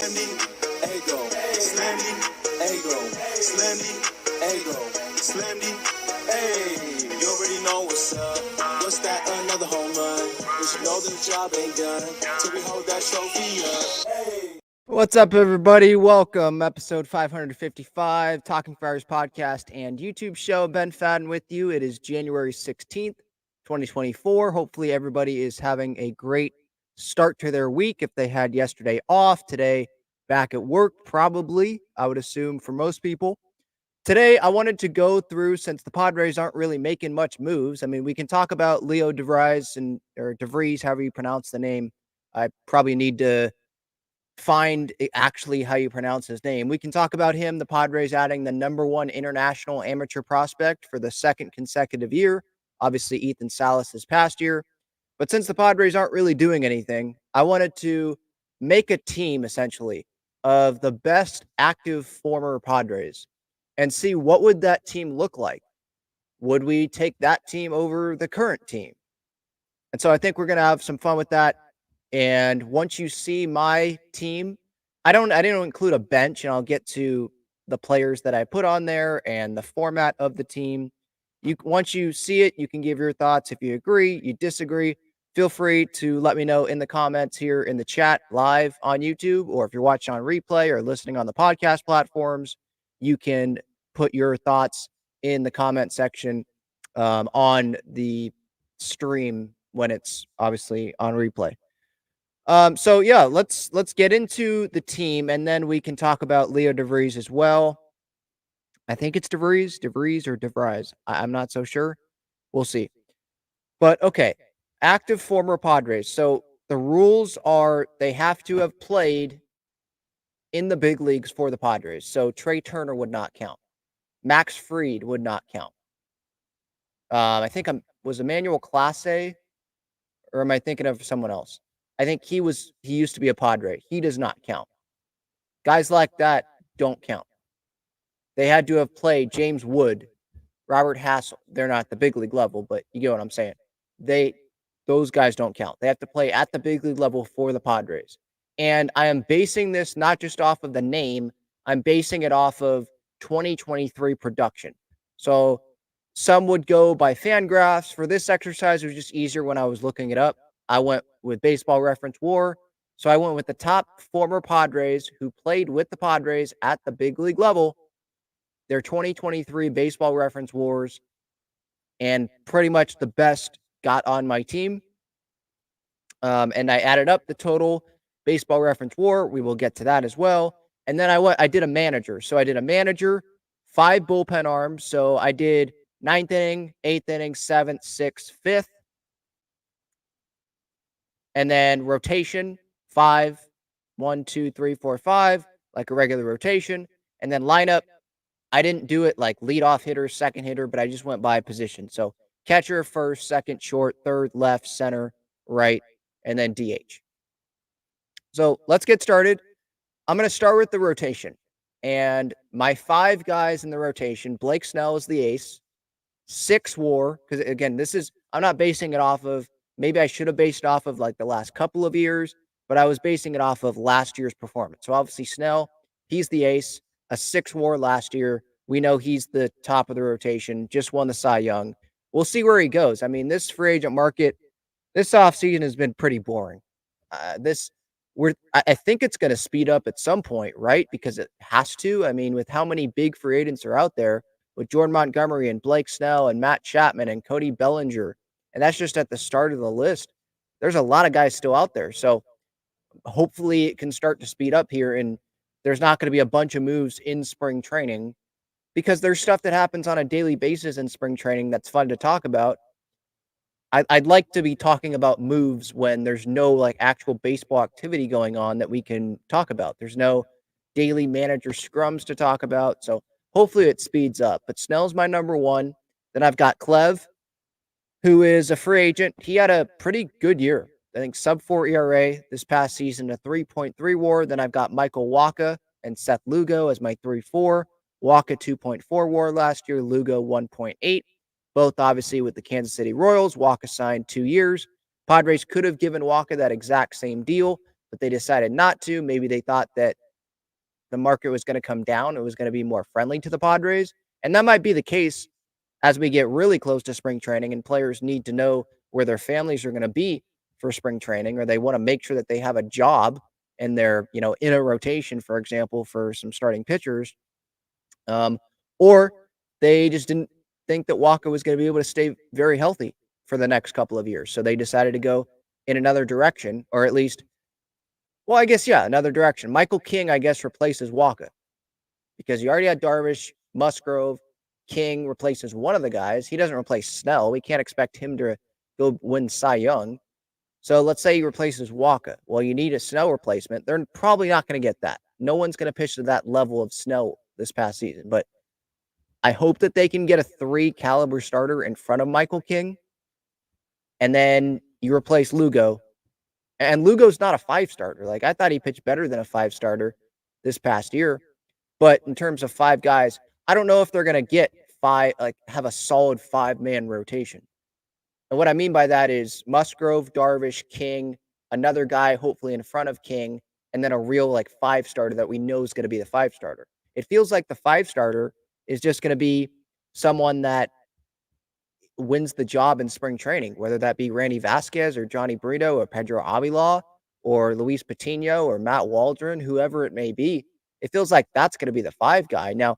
Slammy, Ego, Slammy, Ego, Slammy, Ego, Slammy, hey, you already know what's up. What's that? Another home run. You should know the job ain't done till we hold that trophy up. Hey. What's up, everybody? Welcome, episode 555, Talking Friars podcast and YouTube show. Ben Fadden with you. It is January 16th, 2024. Hopefully, everybody is having a great start to their week. If they had yesterday off, today back at work, probably, I would assume for most people. Today, I wanted to go through, since the Padres aren't really making much moves. I mean, we can talk about Leo DeVries, or DeVries, however you pronounce the name. I probably need to find actually how you pronounce his name. We can talk about him, the Padres adding the #1 international amateur prospect for the second consecutive year. Obviously, Ethan Salas this past year. But since the Padres aren't really doing anything, I wanted to make a team, essentially, of the best active former Padres and see what would that team look like. Would we take that team over the current team? And so I think we're going to have some fun with that. And once you see my team, I didn't include a bench, and I'll get to the players that I put on there and the format of the team. Once you see it, you can give your thoughts. If you agree, you disagree, feel free to let me know in the comments here in the chat live on YouTube, or if you're watching on replay or listening on the podcast platforms, you can put your thoughts in the comment section on the stream when it's obviously on replay. So yeah, let's get into the team, and then we can talk about Leo DeVries as well. I think it's DeVries or DeVries. I'm not so sure. We'll see. But okay, active former Padres. So the rules are they have to have played in the big leagues for the Padres. So Trey Turner would not count. Max Fried would not count. I think was Emmanuel Clase, or am I thinking of someone else? I think he used to be a Padre. He does not count. Guys like that don't count. They had to have played James Wood, Robert Hassel. They're not the big league level, but you get what I'm saying. Those guys don't count. They have to play at the big league level for the Padres. And I am basing this not just off of the name, I'm basing it off of 2023 production. So some would go by Fangraphs. For this exercise, it was just easier when I was looking it up. I went with Baseball Reference WAR. So I went with the top former Padres who played with the Padres at the big league level, their 2023 Baseball Reference WARs, and pretty much the best got on my team. And I added up the total Baseball Reference WAR. We will get to that as well. And then I did a manager. So I did a manager, 5 bullpen arms. So I did 9th inning, 8th inning, 7th, 6th, 5th. And then rotation, 5, 1, 2, 3, 4, 5, like a regular rotation. And then lineup, I didn't do it like leadoff hitter, second hitter, but I just went by position. So catcher, first, second, short, third, left, center, right, and then DH. So let's get started. I'm going to start with the rotation. And my 5 guys in the rotation, Blake Snell is the ace, 6 WAR, because again, I'm not basing it off of, maybe I should have based it off of like the last couple of years, but I was basing it off of last year's performance. So obviously Snell, he's the ace, a 6 WAR last year. We know he's the top of the rotation, just won the Cy Young. We'll see where he goes. I mean, this free agent market, this offseason has been pretty boring. I think it's going to speed up at some point, right? Because it has to. I mean, with how many big free agents are out there, with Jordan Montgomery and Blake Snell and Matt Chapman and Cody Bellinger, and that's just at the start of the list. There's a lot of guys still out there. So hopefully it can start to speed up here, and there's not going to be a bunch of moves in spring training, because there's stuff that happens on a daily basis in spring training that's fun to talk about. I'd like to be talking about moves when there's no like actual baseball activity going on that we can talk about. There's no daily manager scrums to talk about. So hopefully it speeds up. But Snell's my #1. Then I've got Clev, who is a free agent. He had a pretty good year. I think sub-4 ERA this past season, a 3.3 WAR. Then I've got Michael Wacha and Seth Lugo as my 3-4. Wacha 2.4 WAR last year, Lugo 1.8. Both obviously with the Kansas City Royals. Wacha signed 2 years. Padres could have given Wacha that exact same deal, but they decided not to. Maybe they thought that the market was going to come down. It was going to be more friendly to the Padres. And that might be the case as we get really close to spring training and players need to know where their families are going to be for spring training, or they want to make sure that they have a job and they're, in a rotation, for example, for some starting pitchers. Or they just didn't think that Walker was going to be able to stay very healthy for the next couple of years. So they decided to go in another direction, or at least, well, I guess, yeah, another direction. Michael King, I guess, replaces Walker because you already had Darvish, Musgrove. King replaces one of the guys. He doesn't replace Snell. We can't expect him to go win Cy Young. So let's say he replaces Walker. Well, you need a Snell replacement. They're probably not going to get that. No one's going to pitch to that level of Snell this past season. But I hope that they can get a 3 caliber starter in front of Michael King. And then you replace Lugo. And Lugo's not a 5 starter. Like, I thought he pitched better than a 5 starter this past year. But in terms of 5 guys, I don't know if they're going to get 5, have a solid 5-man rotation. And what I mean by that is Musgrove, Darvish, King, another guy hopefully in front of King, and then a real 5 starter that we know is going to be the 5 starter. It feels like the 5 starter is just going to be someone that wins the job in spring training, whether that be Randy Vasquez or Johnny Brito or Pedro Avila or Luis Patino or Matt Waldron, whoever it may be. It feels like that's going to be the 5 guy. Now,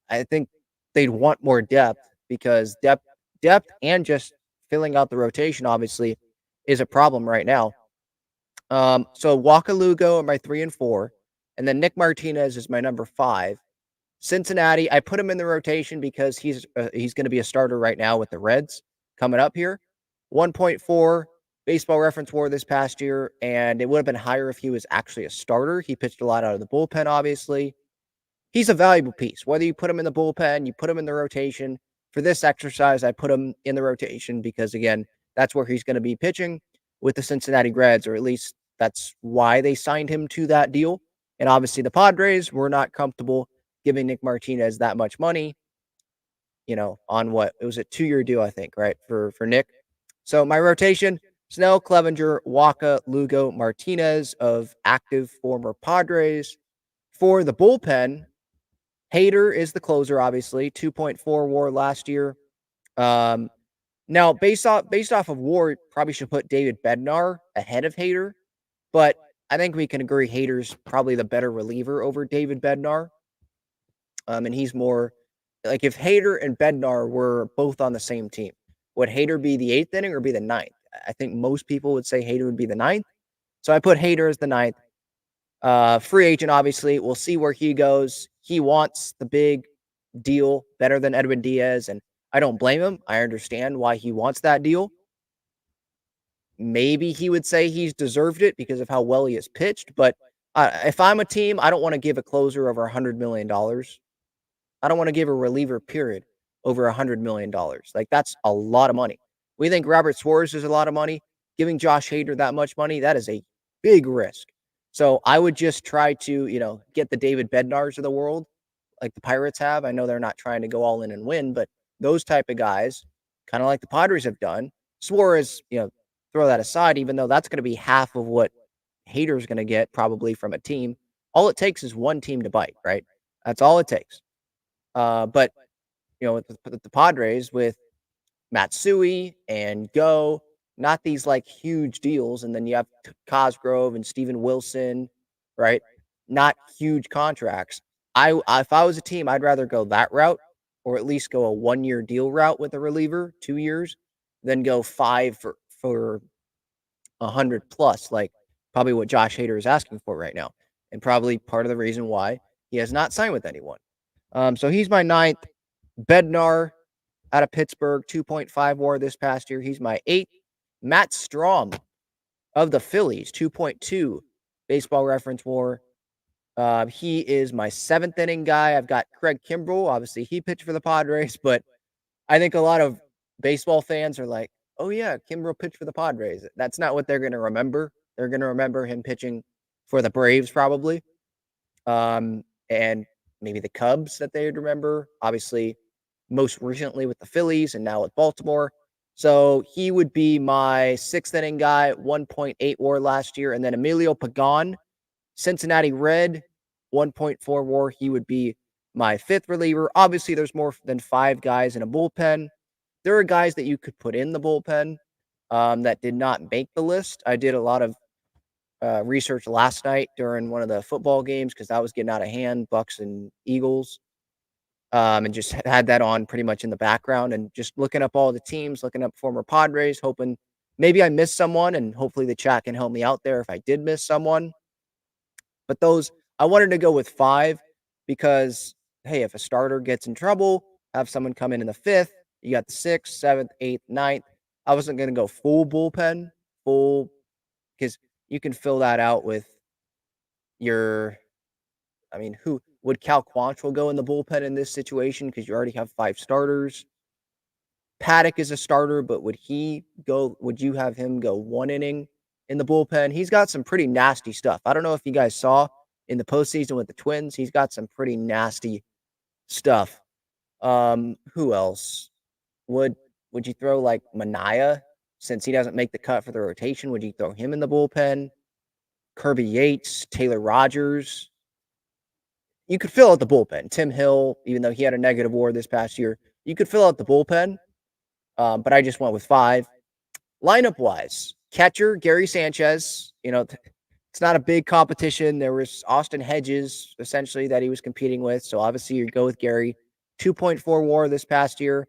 I think they'd want more depth because depth and just filling out the rotation, obviously, is a problem right now. So Walker Lugo are my 3 and 4, and then Nick Martinez is my number 5. Cincinnati, I put him in the rotation because he's going to be a starter right now with the Reds coming up here. 1.4 baseball reference WAR this past year, and it would have been higher if he was actually a starter. He pitched a lot out of the bullpen, obviously. He's a valuable piece. Whether you put him in the bullpen, you put him in the rotation. For this exercise, I put him in the rotation because, again, that's where he's going to be pitching with the Cincinnati Reds, or at least that's why they signed him to that deal. And obviously the Padres were not comfortable giving Nick Martinez that much money, on what? It was a 2-year deal, I think, right, for Nick. So my rotation, Snell, Clevenger, Waka, Lugo, Martinez of active former Padres. For the bullpen, Hader is the closer, obviously, 2.4 WAR last year. Now, based off of WAR, probably should put David Bednar ahead of Hader, but I think we can agree Hader's probably the better reliever over David Bednar. And he's more like if Hader and Bednar were both on the same team, would Hader be the 8th inning or be the 9th? I think most people would say Hader would be the 9th. So I put Hader as the 9th. Free agent, obviously. We'll see where he goes. He wants the big deal better than Edwin Diaz, and I don't blame him. I understand why he wants that deal. Maybe he would say he's deserved it because of how well he has pitched, but if I'm a team, I don't want to give a closer over $100 million. I don't want to give a reliever, period, over $100 million. Like, that's a lot of money. We think Robert Suarez is a lot of money. Giving Josh Hader that much money, that is a big risk. So I would just try to, get the David Bednars of the world, like the Pirates have. I know they're not trying to go all in and win, but those type of guys, kind of like the Padres have done. Suarez, throw that aside, even though that's going to be half of what Hader's going to get probably from a team. All it takes is one team to bite, right? That's all it takes. But with the Padres, with Matsui and Go, not these huge deals, and then you have Cosgrove and Steven Wilson, right? Not huge contracts. If I was a team, I'd rather go that route, or at least go a 1-year deal route with a reliever, 2 years, than go 5 for 100 plus, like probably what Josh Hader is asking for right now, and probably part of the reason why he has not signed with anyone. So he's my 9th. Bednar out of Pittsburgh, 2.5 WAR this past year. He's my 8th. Matt Strom of the Phillies, 2.2 baseball reference WAR. He is my 7th inning guy. I've got Craig Kimbrell. Obviously, he pitched for the Padres, but I think a lot of baseball fans are like, oh, yeah, Kimbrell pitched for the Padres. That's not what they're going to remember. They're going to remember him pitching for the Braves, probably. And maybe the Cubs that they would remember. Obviously, most recently with the Phillies and now with Baltimore. So he would be my sixth inning guy, 1.8 WAR last year. And then Emilio Pagan, Cincinnati Red, 1.4 WAR. He would be my fifth reliever. Obviously, there's more than 5 guys in a bullpen. There are guys that you could put in the bullpen that did not make the list. I did a lot of research last night during one of the football games because that was getting out of hand, Bucks and Eagles, and just had that on pretty much in the background and just looking up all the teams, looking up former Padres, hoping maybe I missed someone, and hopefully the chat can help me out there if I did miss someone. But those, I wanted to go with 5 because, hey, if a starter gets in trouble, have someone come in the 5th, you got the 6th, 7th, 8th, 9th. I wasn't going to go full bullpen, full, because you can fill that out with your, I mean, who would Cal Quantrill go in the bullpen in this situation? Because you already have 5 starters. Paddock is a starter, but would he go? Would you have him go 1 inning in the bullpen? He's got some pretty nasty stuff. I don't know if you guys saw in the postseason with the Twins. He's got some pretty nasty stuff. Who else would you throw like Mania since he doesn't make the cut for the rotation? Would you throw him in the bullpen? Kirby Yates, Taylor Rogers. You could fill out the bullpen. Tim Hill, even though he had a negative WAR this past year, you could fill out the bullpen. But I just went with 5. Lineup wise, catcher Gary Sanchez. It's not a big competition. There was Austin Hedges essentially that he was competing with. So obviously you go with Gary. 2.4 WAR this past year.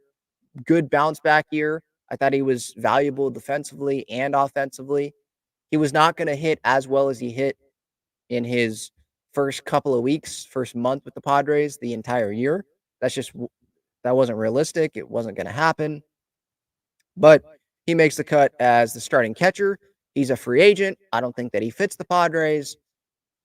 Good bounce back year. I thought he was valuable defensively and offensively. He was not going to hit as well as he hit in his first couple of weeks, first month with the Padres the entire year. That wasn't realistic. It wasn't going to happen. But he makes the cut as the starting catcher. He's a free agent. I don't think that he fits the Padres.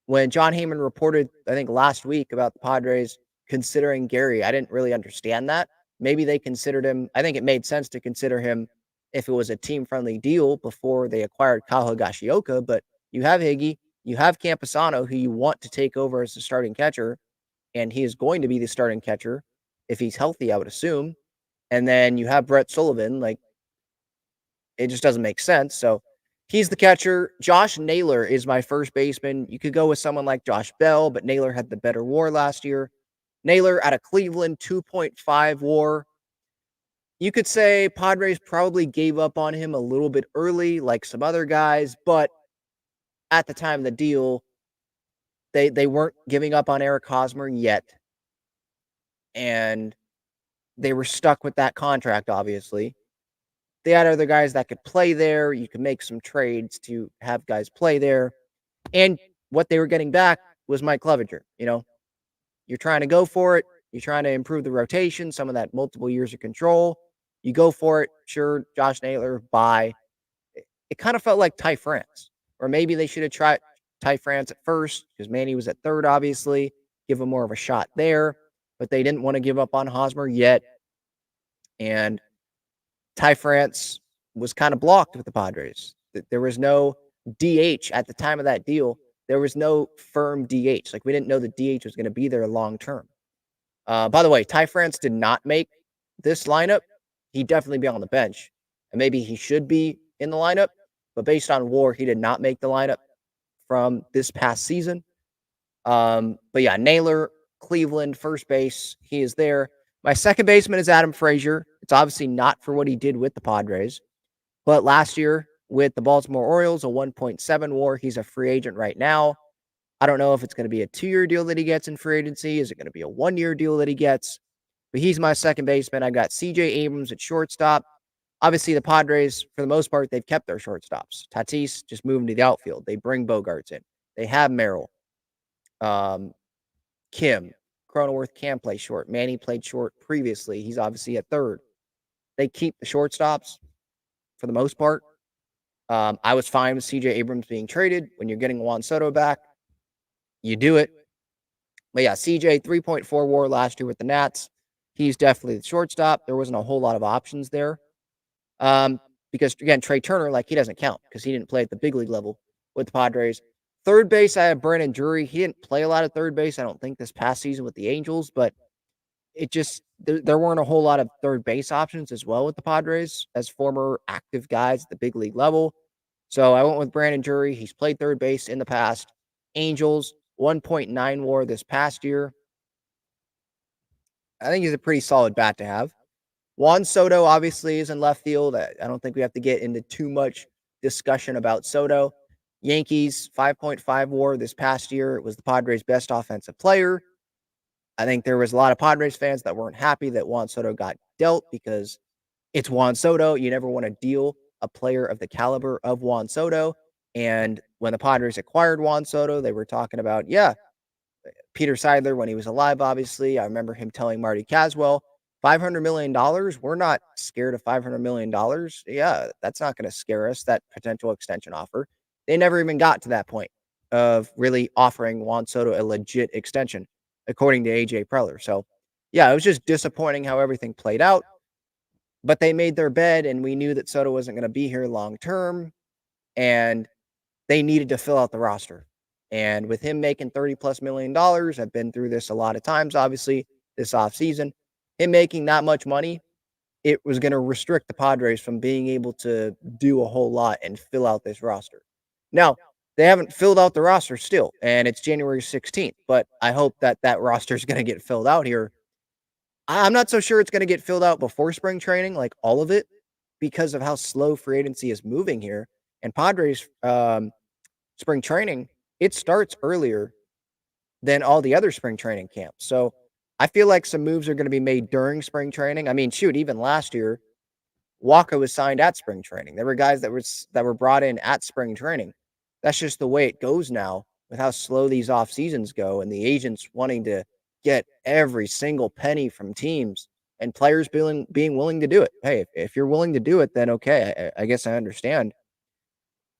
When John Heyman reported, I think last week, about the Padres considering Gary, I didn't really understand that. Maybe they considered him. I think it made sense to consider him if it was a team-friendly deal before they acquired Kyle Higashioka. But you have Higgy, you have Camposano, who you want to take over as the starting catcher, and he is going to be the starting catcher if he's healthy, I would assume. And then you have Brett Sullivan. Like, it just doesn't make sense. So he's the catcher. Josh Naylor is my first baseman. You could go with someone like Josh Bell, but Naylor had the better WAR last year. Naylor out of Cleveland, 2.5 WAR. You could say Padres probably gave up on him a little bit early, like some other guys, but at the time of the deal, they weren't giving up on Eric Hosmer yet. And they were stuck with that contract, obviously. They had other guys that could play there. You could make some trades to have guys play there. And what they were getting back was Mike Clevenger. You're trying to go for it. You're trying to improve the rotation, some of that multiple years of control. You go for it. Sure, Josh Naylor, bye. It kind of felt like Ty France. Or maybe they should have tried Ty France at first because Manny was at third, obviously. Give him more of a shot there. But they didn't want to give up on Hosmer yet. And Ty France was kind of blocked with the Padres. There was no DH at the time of that deal. There was no firm DH. Like, we didn't know the DH was going to be there long term. By the way, Ty France did not make this lineup. He'd definitely be on the bench. And maybe he should be in the lineup. But based on WAR, he did not make the lineup from this past season. But yeah, Naylor, Cleveland, first base, he is there. My second baseman is Adam Frazier. It's obviously not for what he did with the Padres. But last year with the Baltimore Orioles, a 1.7 WAR. He's a free agent right now. I don't know if it's going to be a 2-year deal that he gets in free agency. Is it going to be a 1-year deal that he gets? But he's my second baseman. I got CJ Abrams at shortstop. Obviously, the Padres, for the most part, they've kept their shortstops. Tatis just moving to the outfield. They bring Bogarts in. They have Merrill. Kim. Cronenworth can play short. Manny played short previously. He's obviously at third. They keep the shortstops for the most part. I was fine with CJ Abrams being traded. When you're getting Juan Soto back, you do it. But yeah, CJ, 3.4 WAR last year with the Nats. He's definitely the shortstop. There wasn't a whole lot of options there. Because, again, Trey Turner, like, he doesn't count because he didn't play at the big league level with the Padres. Third base, I have Brandon Drury. He didn't play a lot of third base, I don't think, this past season with the Angels, but it just there weren't a whole lot of third base options as well with the Padres as former active guys at the big league level. So I went with Brandon Drury. He's played third base in the past. Angels 1.9 WAR this past year. I think he's a pretty solid bat to have. Juan Soto obviously is in left field. I don't think we have to get into too much discussion about Soto. Yankees 5.5 WAR this past year. It was the Padres' best offensive player. I think there was a lot of Padres fans that weren't happy that Juan Soto got dealt because it's Juan Soto. You never want to deal a player of the caliber of Juan Soto. And when the Padres acquired Juan Soto, they were talking about, Peter Seidler, when he was alive, obviously, I remember him telling Marty Caswell, $500 million, we're not scared of $500 million. Yeah, that's not going to scare us, that potential extension offer. They never even got to that point of really offering Juan Soto a legit extension, according to AJ Preller. So, yeah, it was just disappointing how everything played out. But they made their bed, and we knew that Soto wasn't going to be here long term, and they needed to fill out the roster. And with him making $30 plus million, I've been through this a lot of times, obviously, this offseason. Him making that much money, it was going to restrict the Padres from being able to do a whole lot and fill out this roster. Now, they haven't filled out the roster still, and it's January 16th, but I hope that that roster is going to get filled out here. I'm not so sure it's going to get filled out before spring training, like all of it, because of how slow free agency is moving here. And Padres spring training, it starts earlier than all the other spring training camps. So I feel like some moves are going to be made during spring training. I mean, shoot, even last year, Walker was signed at spring training. There were guys that were brought in at spring training. That's just the way it goes now with how slow these off seasons go and the agents wanting to get every single penny from teams and players being willing to do it. Hey, if you're willing to do it, then okay, I guess I understand.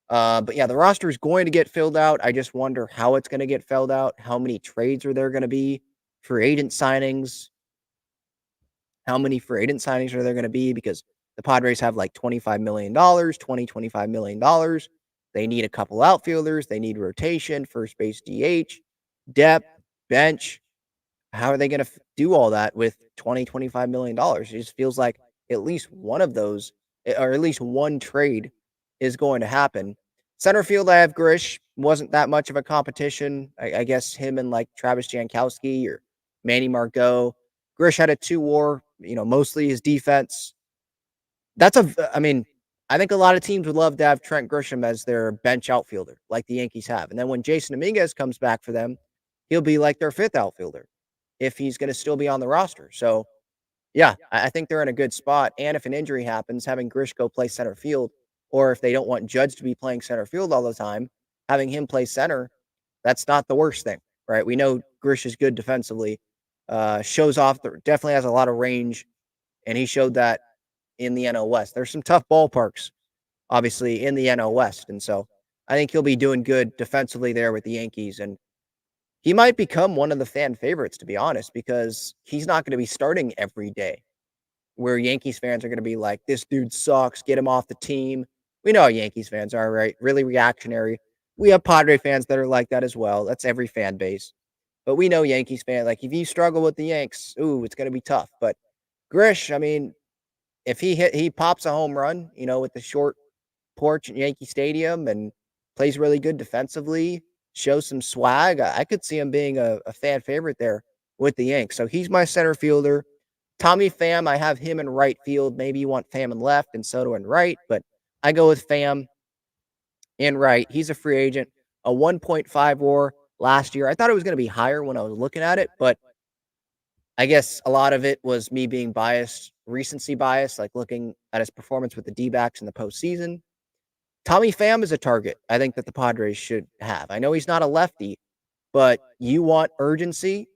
But yeah, the roster is going to get filled out. I just wonder how it's going to get filled out. How many trades are there going to be? Free agent signings. How many free agent signings are there going to be? Because the Padres have like $25 million, $25 million. They need a couple outfielders. They need rotation, first base DH, depth, bench. How are they going to do all that with $25 million? It just feels like at least one of those, or at least one trade is going to happen. Center field, I have Grish. Wasn't that much of a competition. I guess him and like Travis Jankowski or Manny Margot. Grish had a 2 WAR, mostly his defense. I mean, I think a lot of teams would love to have Trent Grisham as their bench outfielder, like the Yankees have. And then when Jason Dominguez comes back for them, he'll be like their 5th outfielder if he's going to still be on the roster. So, yeah, I think they're in a good spot. And if an injury happens, having Grish go play center field, or if they don't want Judge to be playing center field all the time, having him play center, that's not the worst thing, right? We know Grish is good defensively, shows off, definitely has a lot of range, and he showed that in the NL West. There's some tough ballparks, obviously, in the NL West, and so I think he'll be doing good defensively there with the Yankees, and he might become one of the fan favorites, to be honest, because he's not going to be starting every day, where Yankees fans are going to be like, this dude sucks, get him off the team. We know how Yankees fans are, right? Really reactionary. We have Padre fans that are like that as well. That's every fan base. But we know Yankees fans, like if you struggle with the Yanks, it's going to be tough. But Grish, I mean, if he pops a home run, with the short porch at Yankee Stadium and plays really good defensively, shows some swag, I could see him being a fan favorite there with the Yanks. So he's my center fielder. Tommy Pham, I have him in right field. Maybe you want Pham in left and Soto in right, but I go with Pham in right. He's a free agent, a 1.5 WAR last year. I thought it was going to be higher when I was looking at it, but I guess a lot of it was me being biased, recency bias, like looking at his performance with the D-backs in the postseason. Tommy Pham is a target I think that the Padres should have. I know he's not a lefty, but you want urgency.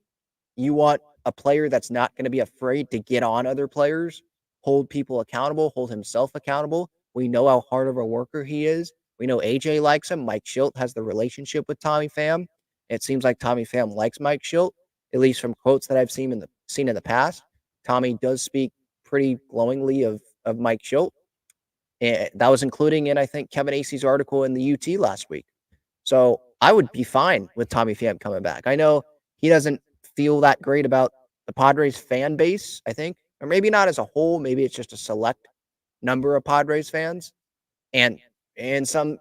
You want a player that's not going to be afraid to get on other players, hold people accountable, hold himself accountable. We know how hard of a worker he is. We know AJ likes him. Mike Schilt has the relationship with Tommy Pham. It seems like Tommy Pham likes Mike Schilt, at least from quotes that I've seen in the past. Tommy does speak pretty glowingly of Mike Schilt. And that was including in, I think, Kevin Acey's article in the UT last week. So I would be fine with Tommy Pham coming back. I know he doesn't feel that great about the Padres fan base, I think, or maybe not as a whole, maybe it's just a select number of Padres fans. And in some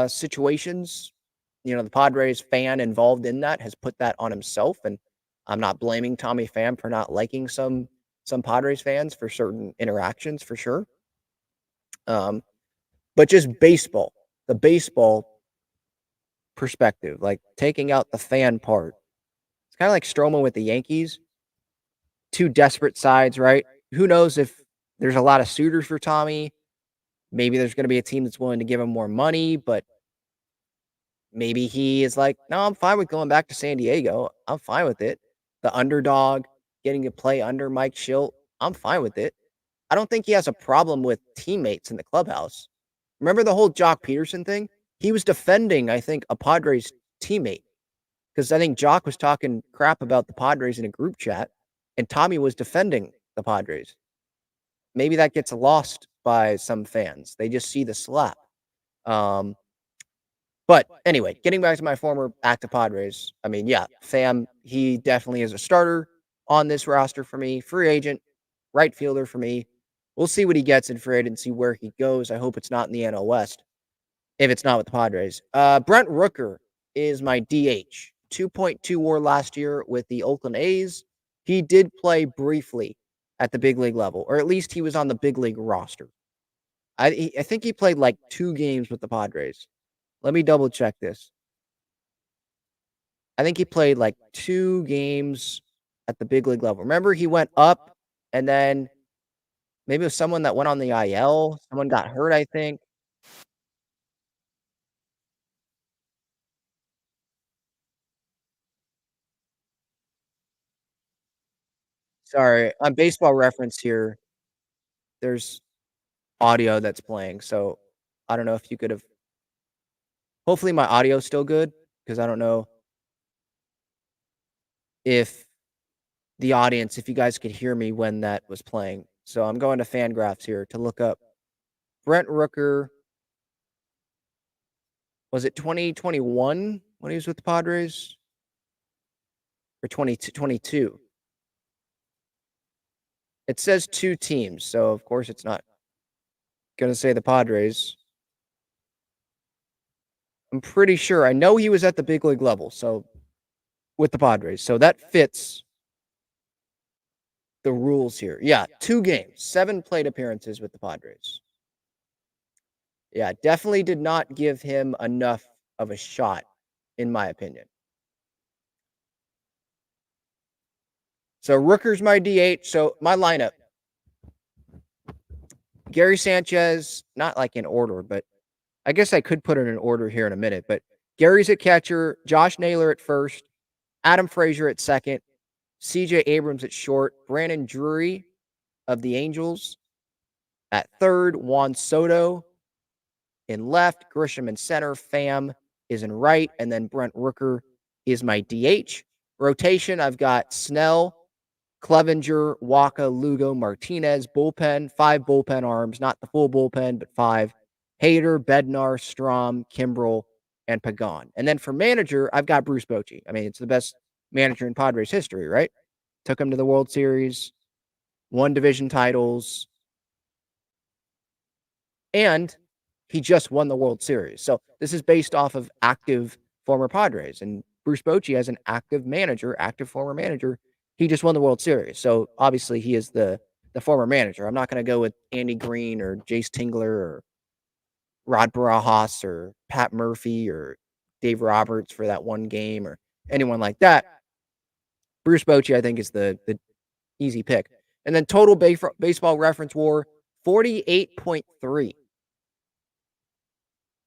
situations, the Padres fan involved in that has put that on himself, and I'm not blaming Tommy Pham for not liking some Padres fans for certain interactions for sure. Um, but just the baseball perspective, like taking out the fan part. It's kind of like Stroman with the Yankees. Two desperate sides, right? Who knows if there's a lot of suitors for Tommy? Maybe there's going to be a team that's willing to give him more money, but maybe he is like, no, I'm fine with going back to San Diego. I'm fine with it. The underdog, getting to play under Mike Schilt. I'm fine with it. I don't think he has a problem with teammates in the clubhouse. Remember the whole Jock Peterson thing? He was defending, I think, a Padres teammate because I think Jock was talking crap about the Padres in a group chat, and Tommy was defending the Padres. Maybe that gets lost by some fans. They just see the slap. But anyway, getting back to my former active Padres, I mean, yeah, Pham, he definitely is a starter on this roster for me. Free agent, right fielder for me. We'll see what he gets in free agency, where he goes. I hope it's not in the NL West, if it's not with the Padres. Brent Rooker is my DH. 2.2 WAR last year with the Oakland A's. He did play briefly at the big league level, or at least he was on the big league roster. I think he played like 2 games with the Padres. Let me double check this. I think he played like 2 games at the big league level. Remember, he went up and then maybe it was someone that went on the IL. Someone got hurt, I think. Sorry, on Baseball Reference here, there's audio that's playing. So I don't know if you could have. Hopefully, my audio's still good because I don't know if the audience, if you guys could hear me when that was playing. So I'm going to Fangraphs here to look up Brent Rooker. Was it 2021 when he was with the Padres? Or 2022? It says 2 teams, so of course it's not going to say the Padres. I'm pretty sure. I know he was at the big league level, so with the Padres. So that fits the rules here. Yeah, 2 games, 7 plate appearances with the Padres. Yeah, definitely did not give him enough of a shot, in my opinion. So Rooker's my DH. So my lineup: Gary Sanchez, not like in order, but I guess I could put it in order here in a minute. But Gary's at catcher, Josh Naylor at first, Adam Frazier at second, CJ Abrams at short, Brandon Drury of the Angels at third, Juan Soto in left, Grisham in center, Pham is in right, and then Brent Rooker is my DH. Rotation, I've got Snell, Clevenger, Waka, Lugo, Martinez. Bullpen, 5 bullpen arms, not the full bullpen, but 5. Hader, Bednar, Strom, Kimbrel, and Pagan. And then for manager, I've got Bruce Bochy. I mean, it's the best manager in Padres history, right? Took him to the World Series, won division titles, and he just won the World Series. So this is based off of active former Padres. And Bruce Bochy, as an active manager, active former manager, he just won the World Series. So obviously he is the former manager. I'm not going to go with Andy Green or Jace Tingler or Rod Barajas or Pat Murphy or Dave Roberts for that one game or anyone like that. Bruce Bochy, I think, is the easy pick. And then total baseball reference WAR, 48.3.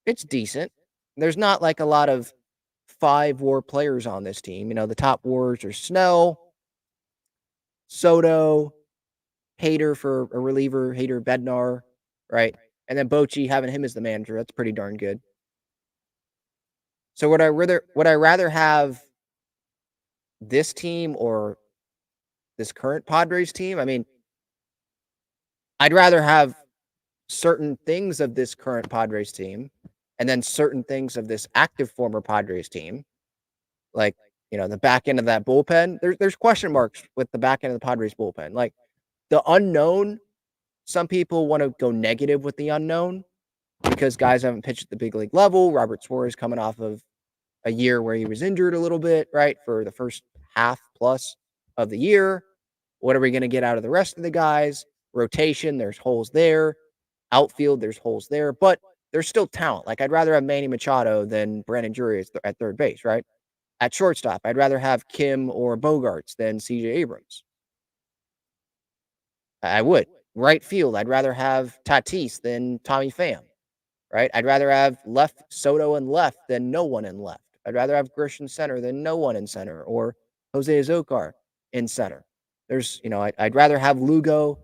It's decent. There's not like a lot of 5 WAR players on this team. The top WARs are Snell, Soto, Hader for a reliever, Hader Bednar, right? And then Bochy, having him as the manager, that's pretty darn good. So would I rather have this team or this current Padres team? I mean, I'd rather have certain things of this current Padres team and then certain things of this active former Padres team. Like the back end of that bullpen. There's question marks with the back end of the Padres bullpen. Like the unknown, some people want to go negative with the unknown because guys haven't pitched at the big league level. Robert Suarez coming off of a year where he was injured a little bit, right, for the first half plus of the year. What are we going to get out of the rest of the guys? Rotation, there's holes there. Outfield, there's holes there, but there's still talent. Like I'd rather have Manny Machado than Brandon Drury at third base, right? At shortstop, I'd rather have Kim or Bogarts than CJ Abrams. I would. Right field, I'd rather have Tatis than Tommy Pham, right? I'd rather have left Soto in left than no one in left. I'd rather have Grisham center than no one in center, or Jose Azocar in center. I'd rather have Lugo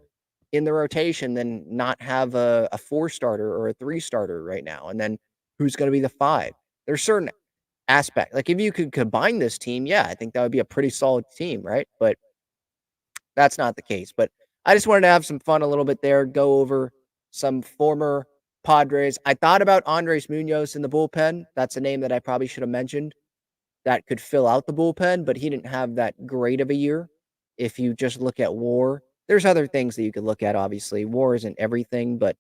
in the rotation than not have a 4-starter or a 3-starter right now. And then who's going to be the 5? There's certain aspect. Like if you could combine this team, yeah, I think that would be a pretty solid team, right? But that's not the case. But I just wanted to have some fun a little bit there, go over some former Padres. I thought about Andres Munoz in the bullpen. That's a name that I probably should have mentioned that could fill out the bullpen, but he didn't have that great of a year. If you just look at WAR, there's other things that you could look at, obviously. WAR isn't everything, but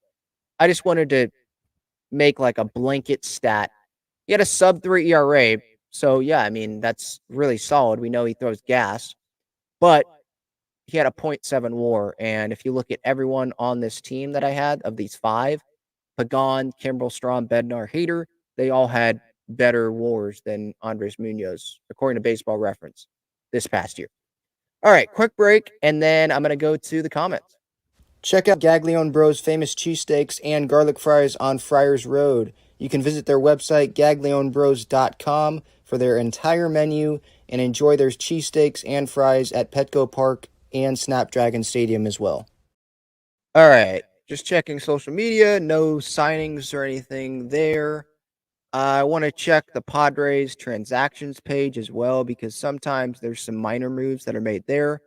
I just wanted to make like a blanket stat. He had a sub-3 ERA, so yeah, I mean, that's really solid. We know he throws gas, but he had a .7 WAR, and if you look at everyone on this team that I had, of these 5, Pagan, Kimbrel, Strahm, Bednar, Hader, they all had better WARs than Andres Munoz, according to Baseball Reference, this past year. All right, quick break, and then I'm going to go to the comments. Check out Gaglione Bros' famous cheesesteaks and garlic fries on Friars Road. You can visit their website, gaglionebros.com, for their entire menu and enjoy their cheesesteaks and fries at Petco Park and Snapdragon Stadium as well. All right, just checking social media. No signings or anything there. I want to check the Padres transactions page as well because sometimes there's some minor moves that are made there.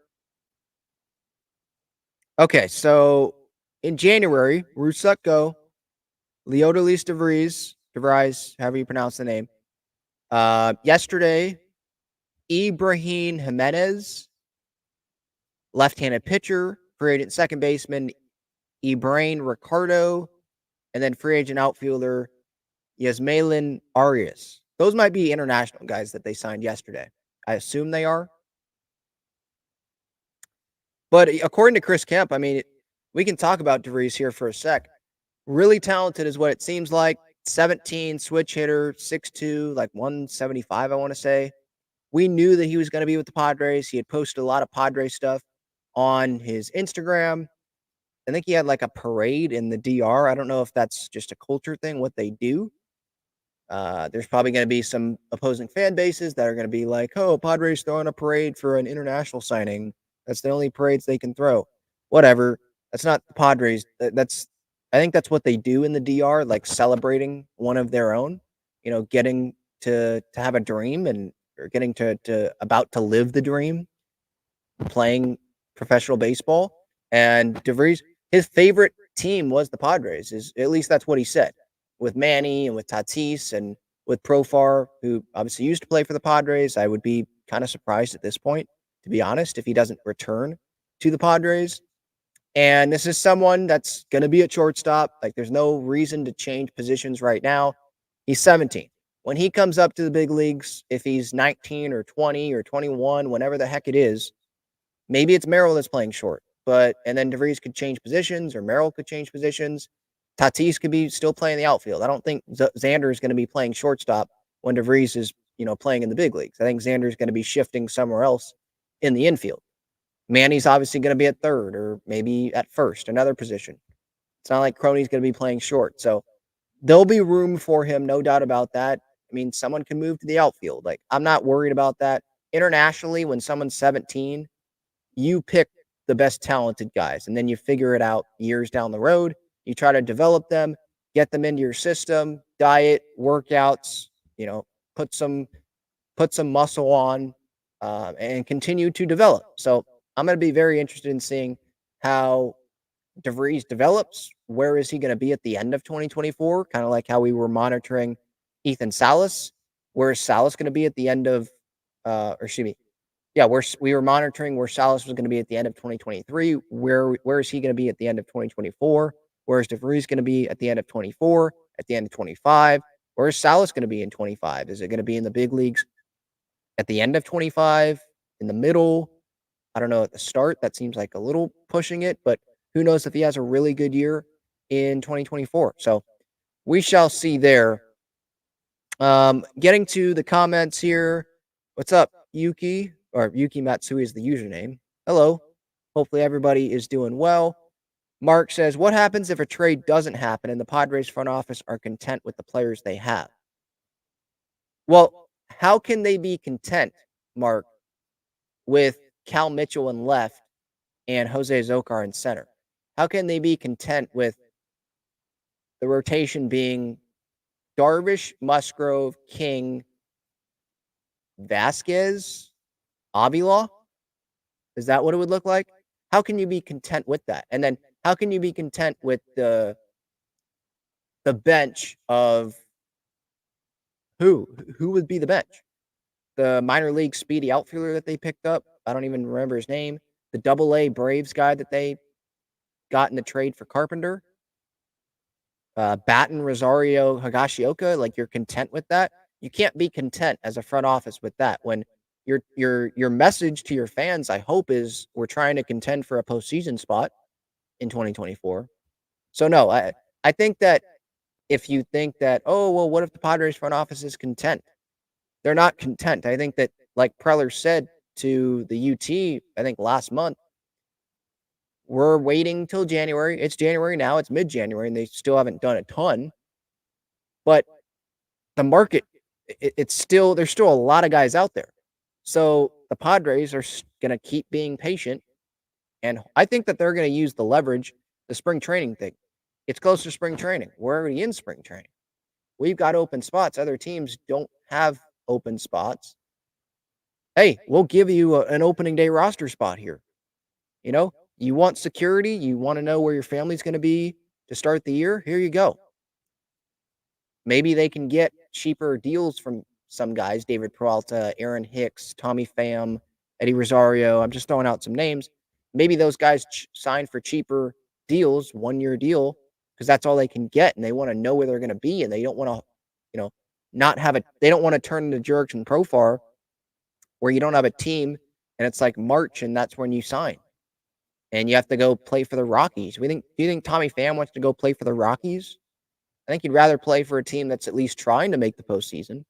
Okay, so in January, Rusuk Go, Leodalis DeVries, however you pronounce the name. Yesterday, Ibrahim Jimenez, left-handed pitcher, free agent second baseman, Ibrahim Ricardo, and then free agent outfielder, Yasmaelin Arias. Those might be international guys that they signed yesterday. I assume they are. But according to Chris Kemp, I mean, we can talk about DeVries here for a sec. Really talented is what it seems like. 17, switch hitter, 6'2", like 175, I want to say. We knew that he was going to be with the Padres. He had posted a lot of Padres stuff on his Instagram. I think he had like a parade in the DR. I don't know if that's just a culture thing, what they do. There's probably going to be some opposing fan bases that are going to be like, oh, Padres throwing a parade for an international signing. That's the only parades they can throw. Whatever. That's not the Padres. I think that's what they do in the DR, like celebrating one of their own, getting to have a dream or getting to about to live the dream, playing professional baseball. And DeVries, his favorite team was the Padres. At least that's what he said. With Manny and with Tatis and with Profar, who obviously used to play for the Padres, I would be kind of surprised at this point, to be honest, if he doesn't return to the Padres. And this is someone that's going to be at shortstop. Like, there's no reason to change positions right now. He's 17. When he comes up to the big leagues, if he's 19 or 20 or 21, whenever the heck it is, maybe it's Merrill that's playing short. And then DeVries could change positions, or Merrill could change positions. Tatis could be still playing the outfield. I don't think Xander is going to be playing shortstop when DeVries is, playing in the big leagues. I think Xander is going to be shifting somewhere else in the infield. Manny's obviously going to be at third or maybe at first, another position. It's not like Crony's going to be playing short. So there'll be room for him, no doubt about that. I mean, someone can move to the outfield. Like, I'm not worried about that. Internationally, when someone's 17, you pick the best talented guys, and then you figure it out years down the road. You try to develop them, get them into your system, diet, workouts, put some muscle on, and continue to develop. So I'm going to be very interested in seeing how DeVries develops. Where is he going to be at the end of 2024? Kind of like how we were monitoring Ethan Salas. Where is Salas going to be at the end of or excuse me, yeah, we were monitoring where Salas was going to be at the end of 2023. Where is he going to be at the end of 2024? Where is DeVries going to be at the end of 24? At the end of 25? Where is Salas going to be in 25? Is it going to be in the big leagues at the end of 25? In the middle? I don't know, at the start? That seems like a little pushing it, but who knows if he has a really good year in 2024? So we shall see there. Getting to the comments here. What's up, Yuki? Or Yuki Matsui is the username. Hello. Hopefully everybody is doing well. Mark says, what happens if a trade doesn't happen and the Padres front office are content with the players they have? Well, how can they be content, Mark, with Cal Mitchell in left and Jose Zokar in center? How can they be content with the rotation being Darvish, Musgrove, King, Vasquez, Avila? Is that what it would look like? How can you be content with that? And then how can you be content with the bench of who? Who would be the bench? The minor league speedy outfielder that they picked up. I don't even remember his name. The AA Braves guy that they got in the trade for Carpenter. Batten, Rosario, Higashioka. Like, you're content with that? You can't be content as a front office with that when your message to your fans, I hope, is we're trying to contend for a postseason spot in 2024. So no, I think that if you think that, oh well, what if the Padres front office is content? They're not content. I think that, like Preller said to the UT, I think last month, we're waiting till January. It's January now. It's mid-January, and they still haven't done a ton. But the market, it's still, there's still a lot of guys out there. So the Padres are going to keep being patient. And I think that they're going to use the leverage, the spring training thing. It's close to spring training. We're already in spring training. We've got open spots. Other teams don't have open spots. Hey, we'll give you an opening day roster spot here. You know, you want security. You want to know where your family's going to be to start the year. Here you go. Maybe they can get cheaper deals from some guys, David Peralta, Aaron Hicks, Tommy Pham, Eddie Rosario. I'm just throwing out some names. Maybe those guys sign for cheaper deals, 1-year deal, because that's all they can get, and they want to know where they're going to be, and they don't want to, not have they don't want to turn into Jurickson Profar where you don't have a team and it's like March and that's when you sign and you have to go play for the Rockies. Do you think Tommy Pham wants to go play for the Rockies? I think he'd rather play for a team that's at least trying to make the postseason.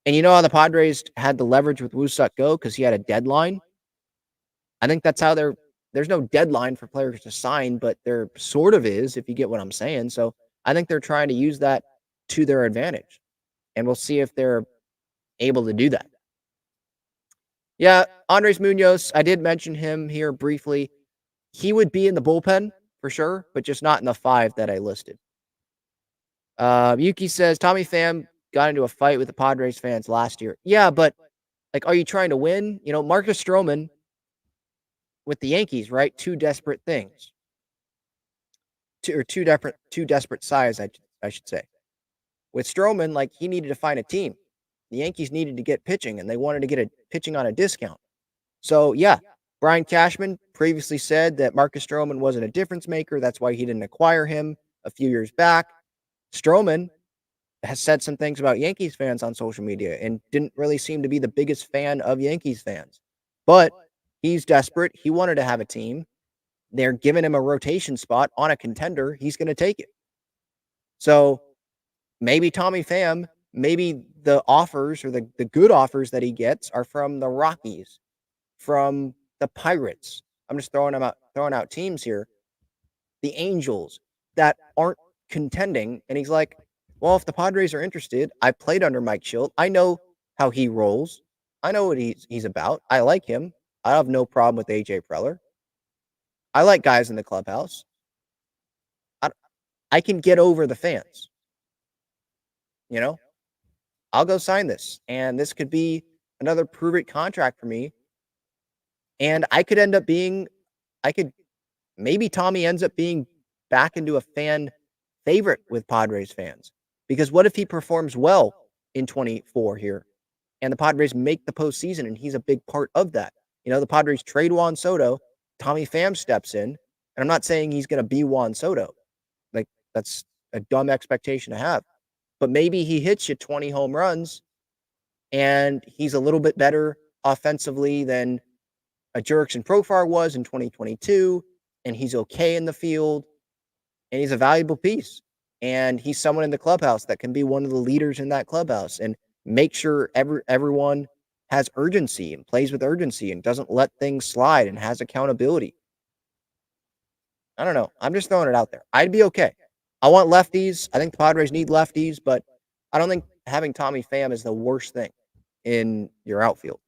And you know how the Padres had the leverage with Woo-Suk Go because he had a deadline? I think that's how there's no deadline for players to sign, but there sort of is, if you get what I'm saying. So I think they're trying to use that to their advantage. And we'll see if they're able to do that. Yeah, Andres Munoz, I did mention him here briefly. He would be in the bullpen for sure, but just not in the 5 that I listed. Yuki says, Tommy Pham got into a fight with the Padres fans last year. Yeah, but like, are you trying to win? Marcus Stroman with the Yankees, right? 2 desperate things. Two desperate sides, I should say. With Stroman, like, he needed to find a team. The Yankees needed to get pitching, and they wanted to get a pitching on a discount. So, yeah, Brian Cashman previously said that Marcus Stroman wasn't a difference maker. That's why he didn't acquire him a few years back. Stroman has said some things about Yankees fans on social media and didn't really seem to be the biggest fan of Yankees fans. But he's desperate. He wanted to have a team. They're giving him a rotation spot on a contender. He's going to take it. So maybe Tommy Pham, maybe the offers or the good offers that he gets are from the Rockies, from the Pirates. I'm just throwing out teams here. The Angels that aren't contending. And he's like, well, if the Padres are interested, I played under Mike Shildt. I know how he rolls. I know what he's about. I like him. I have no problem with AJ Preller. I like guys in the clubhouse. I can get over the fans. I'll go sign this. And this could be another prove-it contract for me. And maybe Tommy ends up being back into a fan favorite with Padres fans. Because what if he performs well in 24 here and the Padres make the postseason, and he's a big part of that. The Padres trade Juan Soto, Tommy Pham steps in, and I'm not saying he's going to be Juan Soto. Like, that's a dumb expectation to have. But maybe he hits you 20 home runs, and he's a little bit better offensively than a Jurickson Profar was in 2022, and he's okay in the field, and he's a valuable piece. And he's someone in the clubhouse that can be one of the leaders in that clubhouse and make sure everyone has urgency and plays with urgency and doesn't let things slide and has accountability. I don't know. I'm just throwing it out there. I'd be okay. I want lefties. I think the Padres need lefties, but I don't think having Tommy Pham is the worst thing in your outfield.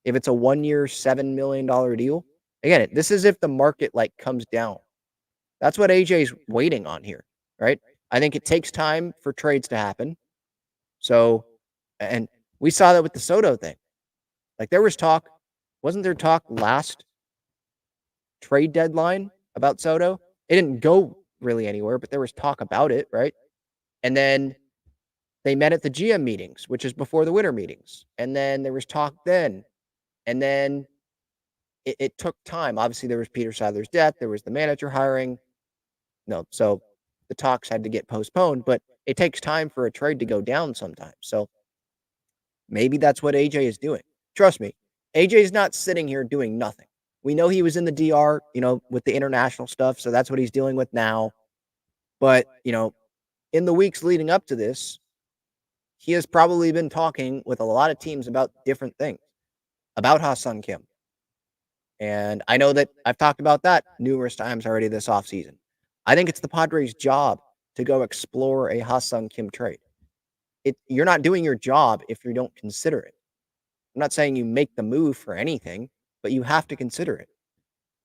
If it's a 1-year, $7 million deal, again, this is if the market comes down. That's what AJ's waiting on here, right? I think it takes time for trades to happen. So, and we saw that with the Soto thing. There was talk, wasn't there talk last trade deadline about Soto? It didn't go really anywhere, but there was talk about it, right? And then they met at the GM meetings, which is before the winter meetings. And then there was talk then. And then it took time. Obviously, there was Peter Sadler's death. There was the manager hiring. No, so the talks had to get postponed, but it takes time for a trade to go down sometimes. So maybe that's what AJ is doing. Trust me, AJ is not sitting here doing nothing. We know he was in the DR, with the international stuff, so that's what he's dealing with now. But, in the weeks leading up to this, he has probably been talking with a lot of teams about different things, about Ha-Seong Kim. And I know that I've talked about that numerous times already this offseason. I think it's the Padres' job to go explore a Ha-Seong Kim trade. You're not doing your job if you don't consider it. I'm not saying you make the move for anything, but you have to consider it.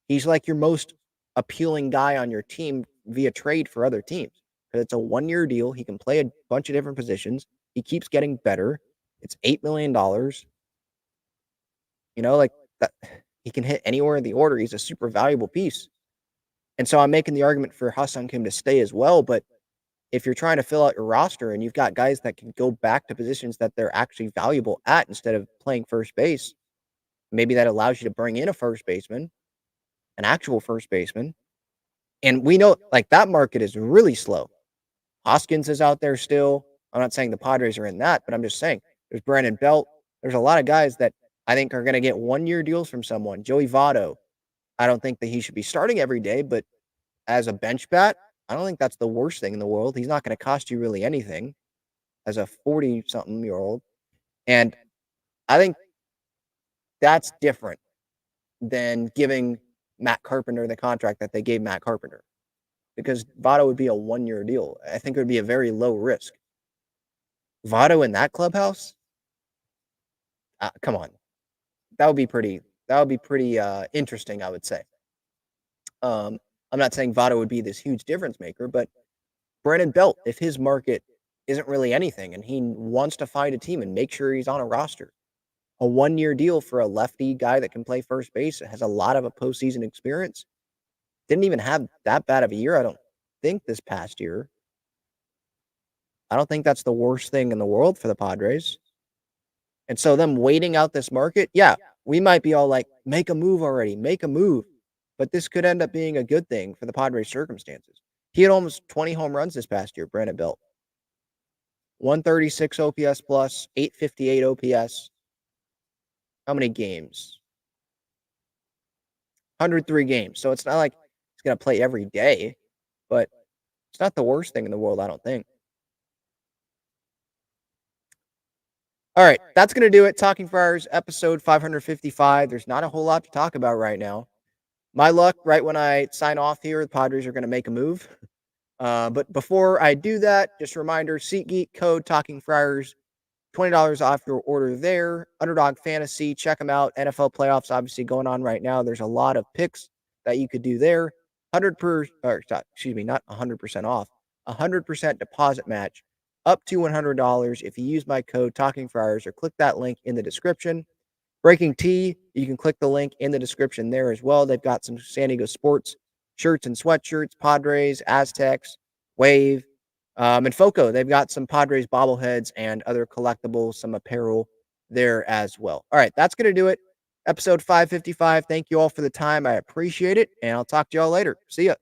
He's like your most appealing guy on your team via trade for other teams. Because it's a 1-year deal. He can play a bunch of different positions. He keeps getting better. It's $8 million. That. He can hit anywhere in the order. He's a super valuable piece. And so I'm making the argument for Ha-Seong Kim to stay as well. But if you're trying to fill out your roster and you've got guys that can go back to positions that they're actually valuable at instead of playing first base, maybe that allows you to bring in a first baseman, an actual first baseman. And we know that market is really slow. Hoskins is out there still. I'm not saying the Padres are in that, but I'm just saying there's Brandon Belt. There's a lot of guys that I think are going to get 1-year deals from someone. Joey Votto. I don't think that he should be starting every day, but as a bench bat, I don't think that's the worst thing in the world. He's not going to cost you really anything as a 40-something-year-old. And I think that's different than giving Matt Carpenter the contract that they gave Matt Carpenter. Because Votto would be a 1-year deal. I think it would be a very low risk. Votto in that clubhouse? Come on. That would be pretty interesting, I would say. I'm not saying Votto would be this huge difference maker, but Brandon Belt, if his market isn't really anything and he wants to find a team and make sure he's on a roster, a 1-year deal for a lefty guy that can play first base, has a lot of a postseason experience, didn't even have that bad of a year, I don't think, this past year. I don't think that's the worst thing in the world for the Padres. And so them waiting out this market, yeah, we might be all like, make a move already, make a move. But this could end up being a good thing for the Padres' circumstances. He had almost 20 home runs this past year, Brandon Belt. 136 OPS plus, 858 OPS. How many games? 103 games. So it's not like he's going to play every day, but it's not the worst thing in the world, I don't think. All right, that's going to do it. Talking Friars, episode 555. There's not a whole lot to talk about right now. My luck, right when I sign off here, the Padres are going to make a move. But before I do that, just a reminder, SeatGeek code Talking Friars, $20 off your order there. Underdog Fantasy, check them out. NFL playoffs obviously going on right now. There's a lot of picks that you could do there. Not 100% off. 100% deposit match up to $100 if you use my code Talking Friars or click that link in the description. Breaking Tea, you can click the link in the description there as well. They've got some San Diego sports shirts and sweatshirts, Padres, Aztecs, Wave, and Foco. They've got some Padres bobbleheads and other collectibles, some apparel. there as well. All right, that's going to do it. Episode 555. Thank you all for the time. I appreciate it. And I'll talk to y'all later. See ya.